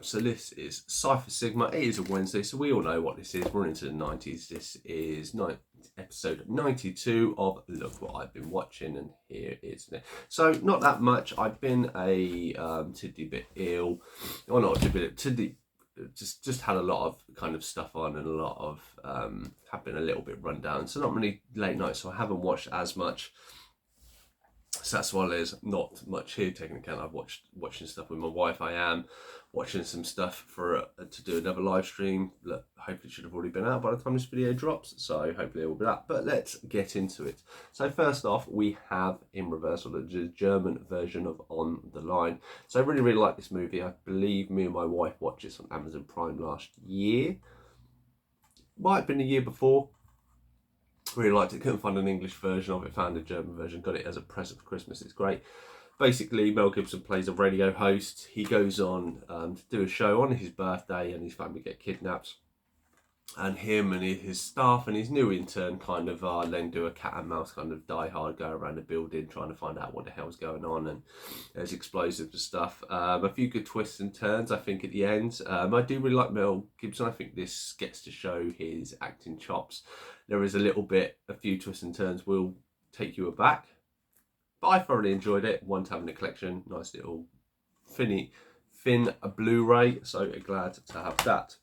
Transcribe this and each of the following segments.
So this is Cypher Sigma. It is a Wednesday, so we all know what this is. We're into the 90s. This is episode 92 of Look What I've Been Watching, and here is it. So not that much. I've been a tiddy bit ill, or not a bit tiddy. Just had a lot of kind of stuff on, and a lot of have been a little bit run down. So not really late nights, so I haven't watched as much. So that's why there's not much here taking account. I've watching stuff with my wife. I am watching some stuff for to do another live stream that hopefully should have already been out by the time this video drops. So hopefully it will be that. But let's get into it. So first off, we have In Reversal, the German version of On the Line. So I really like this movie. I believe me and my wife watched this on Amazon Prime last year. Might have been the year before. Really liked it. Couldn't find an English version of it, found a German version, got it as a present for Christmas. It's great. Basically, Mel Gibson plays a radio host. He goes on to do a show on his birthday, and his family get kidnapped, and him and his staff and his new intern kind of then do a cat and mouse kind of Die Hard, go around the building trying to find out what the hell's going on, and there's explosives and stuff. A few good twists and turns, I think, at the end. I do really like Mel Gibson. I think this gets to show his acting chops. There is a few twists and turns will take you aback, but I thoroughly enjoyed it. One time in the collection, nice little Fin Blu-ray, so glad to have that.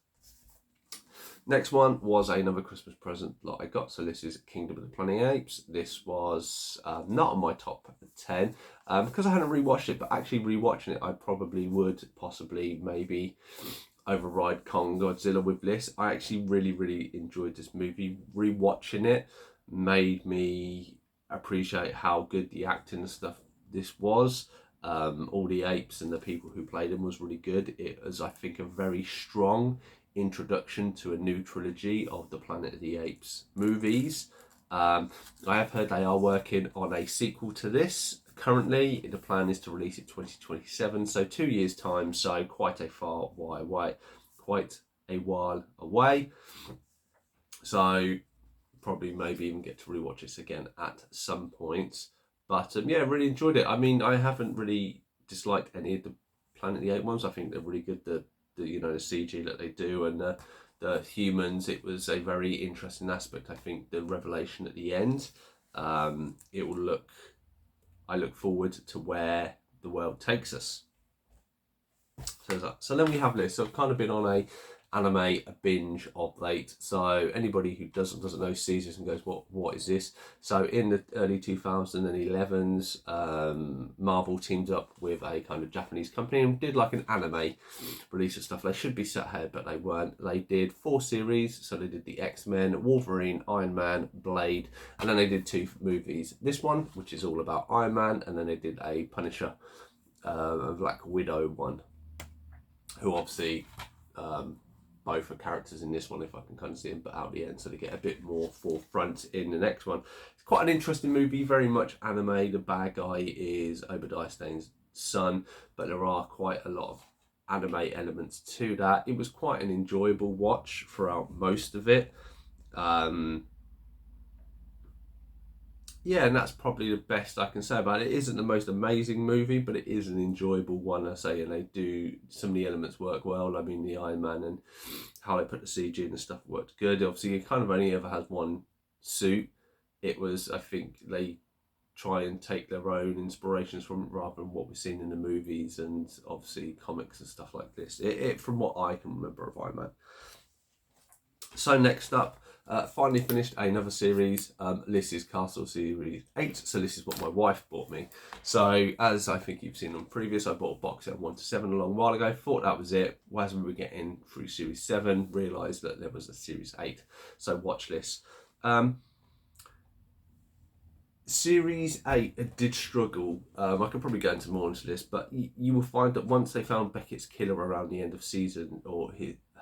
Next one was another Christmas present that I got. So this is Kingdom of the Planet of the Apes. This was not on my top 10 because I hadn't rewatched it, but actually rewatching it, I probably would maybe override Kong Godzilla with this. I actually really enjoyed this movie. Rewatching it made me appreciate how good the acting and stuff this was. All the apes and the people who played them was really good. It was, I think, a very strong introduction to a new trilogy of the Planet of the Apes movies. I have heard they are working on a sequel to this. Currently, the plan is to release it 2027, so 2 years' time, so quite a while away. So probably maybe even get to rewatch this again at some point. But yeah, really enjoyed it. I mean, I haven't really disliked any of the Planet of the Apes ones. I think they're really good. The CG that they do, and the humans. It was a very interesting aspect. I think the revelation at the end. It will look. I look forward to where the world takes us. So then we have this. So I've kind of been on a binge of late. So anybody who doesn't know sees this and goes, what is this? So in the early 2011s, Marvel teamed up with a kind of Japanese company and did like an anime release of stuff. They should be set ahead, but they weren't. They did 4 series. So they did the X-Men, Wolverine, Iron Man, Blade, and then they did 2 movies. This one, which is all about Iron Man, and then they did a Punisher, a Black Widow one, who obviously both are characters in this one, if I can kind of see them, but out the end, so they get a bit more forefront in the next one. It's quite an interesting movie, very much anime. The bad guy is Obadiah Stane's son, but there are quite a lot of anime elements to that. It was quite an enjoyable watch throughout most of it. Yeah, and that's probably the best I can say about it. It isn't the most amazing movie, but it is an enjoyable one, I say, and they do, some of the elements work well. I mean, the Iron Man and how they put the CG and the stuff worked good. Obviously, it kind of only ever has one suit. It was, I think, they try and take their own inspirations from it rather than what we've seen in the movies and obviously comics and stuff like this. It from what I can remember of Iron Man. So next up, finally finished another series. This is Castle Series 8. So this is what my wife bought me. So as I think you've seen on previous, I bought a box set of 1 to 7 a long while ago. Thought that was it. As we were getting through Series 7, realised that there was a Series 8. So watch this. Series 8 did struggle. I could probably go into more into this, but you will find that once they found Beckett's killer around the end of season, or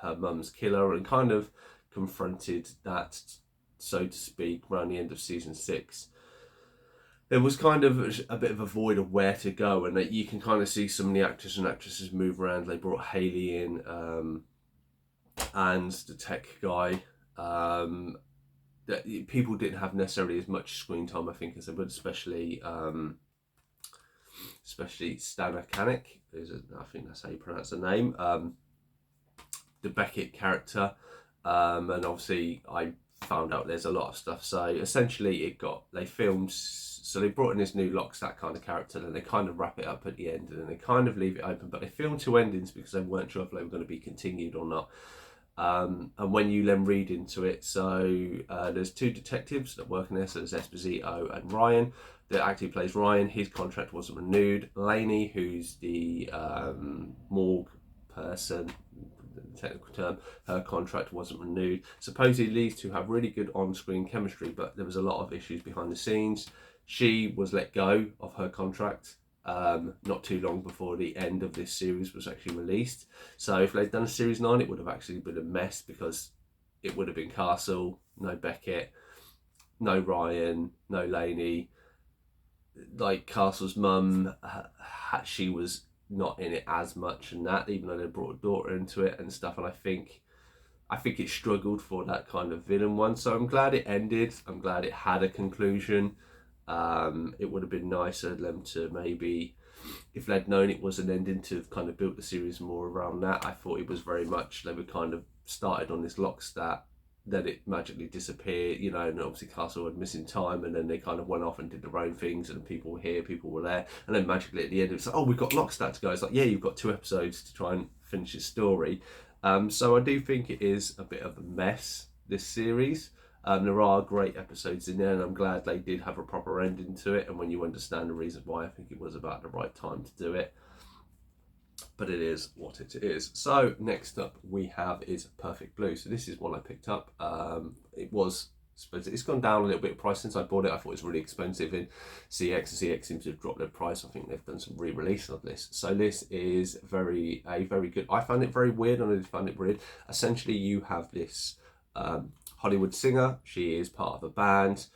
her mum's killer, and kind of confronted that, so to speak, around the end of season 6, there was kind of a bit of a void of where to go, and that you can kind of see some of the actors and actresses move around. They brought Haley in, and the tech guy. That people didn't have necessarily as much screen time, I think, as they would, especially Stana Kanek. I think that's how you pronounce the name. the Beckett character, and obviously I found out there's a lot of stuff. So essentially, they filmed. So they brought in this new Lockstad kind of character, and they kind of wrap it up at the end, and then they kind of leave it open. But they filmed two endings because they weren't sure if they were going to be continued or not. And when you then read into it, so there's two detectives that work in there. So there's Esposito and Ryan. The actor who plays Ryan, his contract wasn't renewed. Lainey, who's the morgue person, the technical term, her contract wasn't renewed. Supposedly these two have really good on-screen chemistry, but there was a lot of issues behind the scenes. She was let go of her contract not too long before the end of this series was actually released. So if they'd done a series 9, it would have actually been a mess, because it would have been Castle, no Beckett, no Ryan, no Lainey. Like Castle's mum, she was not in it as much, and that, even though they brought a daughter into it and stuff. And I think it struggled for that kind of villain one. So I'm glad it ended. I'm glad it had a conclusion. It would have been nicer them to maybe, if they'd known it was an ending, to have kind of built the series more around that. I thought it was very much, they were kind of started on this Lockstad, then it magically disappeared, you know, and obviously Castle had missing time, and then they kind of went off and did their own things, and people were here, people were there, and then magically at the end it's like, oh, we've got Lockstad to go. It's like, yeah, you've got 2 episodes to try and finish your story. So I do think it is a bit of a mess, this series. There are great episodes in there, and I'm glad they did have a proper ending to it, and when you understand the reason why, I think it was about the right time to do it. But it is what it is. So next up we have is Perfect Blue. So this is one I picked up. It's gone down a little bit of price since I bought it. I thought it was really expensive in CX, and CX seems to have dropped their price. I think they've done some re-release of this. So this is very good. I found it very weird, and I found it weird. Essentially, you have this Hollywood singer. She is part of a band.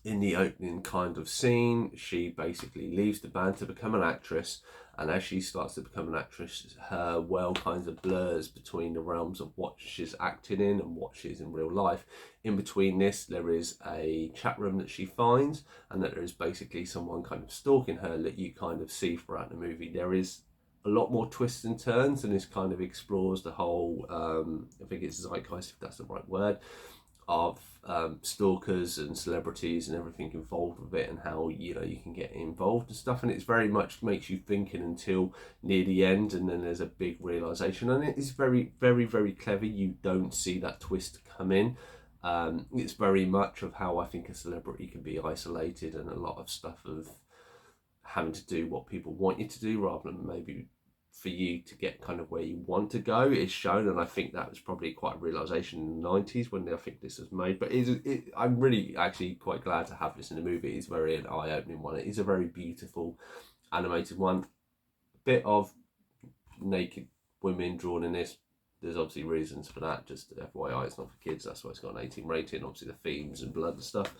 In the opening kind of scene, she basically leaves the band to become an actress, and as she starts to become an actress, her world kind of blurs between the realms of what she's acting in and what she's in real life. In between this, there is a chat room that she finds, and that there is basically someone kind of stalking her that you kind of see throughout the movie. There is a lot more twists and turns, and this kind of explores the whole, I think it's zeitgeist, if that's the right word, of stalkers and celebrities and everything involved with it, and how, you know, you can get involved and stuff. And it's very much makes you thinking until near the end, and then there's a big realization, and it is very clever. You don't see that twist come in. It's very much of how I think a celebrity can be isolated, and a lot of stuff of having to do what people want you to do rather than maybe for you to get kind of where you want to go is shown. And I think that was probably quite a realization in the 90s when I think this was made. But I'm really actually quite glad to have this in the movie. It's very an eye-opening one. It is a very beautiful animated one. A bit of naked women drawn in this. There's obviously reasons for that, just FYI, it's not for kids, that's why it's got an 18 rating, obviously the themes and blood and stuff.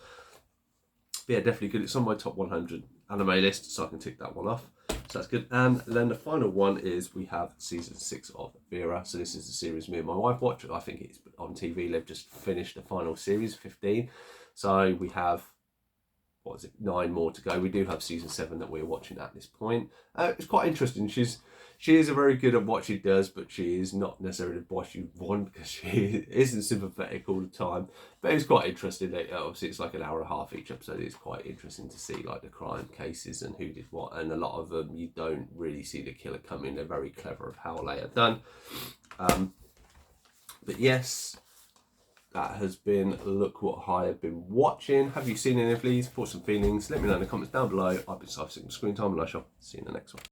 But yeah, definitely good. It's on my top 100 anime list, so I can tick that one off. So that's good. And then the final one is we have season 6 of Vera. So this is the series me and my wife watch. I think it's on TV. They've just finished the final series, 15. So we have, 9 more to go. We do have season 7 that we're watching at this point. It's quite interesting. She is very good at what she does, but she is not necessarily what you want, because she isn't sympathetic all the time. But it's quite interesting. Obviously, it's like an hour and a half each episode. It's quite interesting to see like the crime cases and who did what. And a lot of them, you don't really see the killer coming. They're very clever of how they are done. But yes, that has been Look What I have been watching. Have you seen any of these? Thoughts and feelings? Let me know in the comments down below. I've been Cypher Sigma Screen Time, and I shall see you in the next one.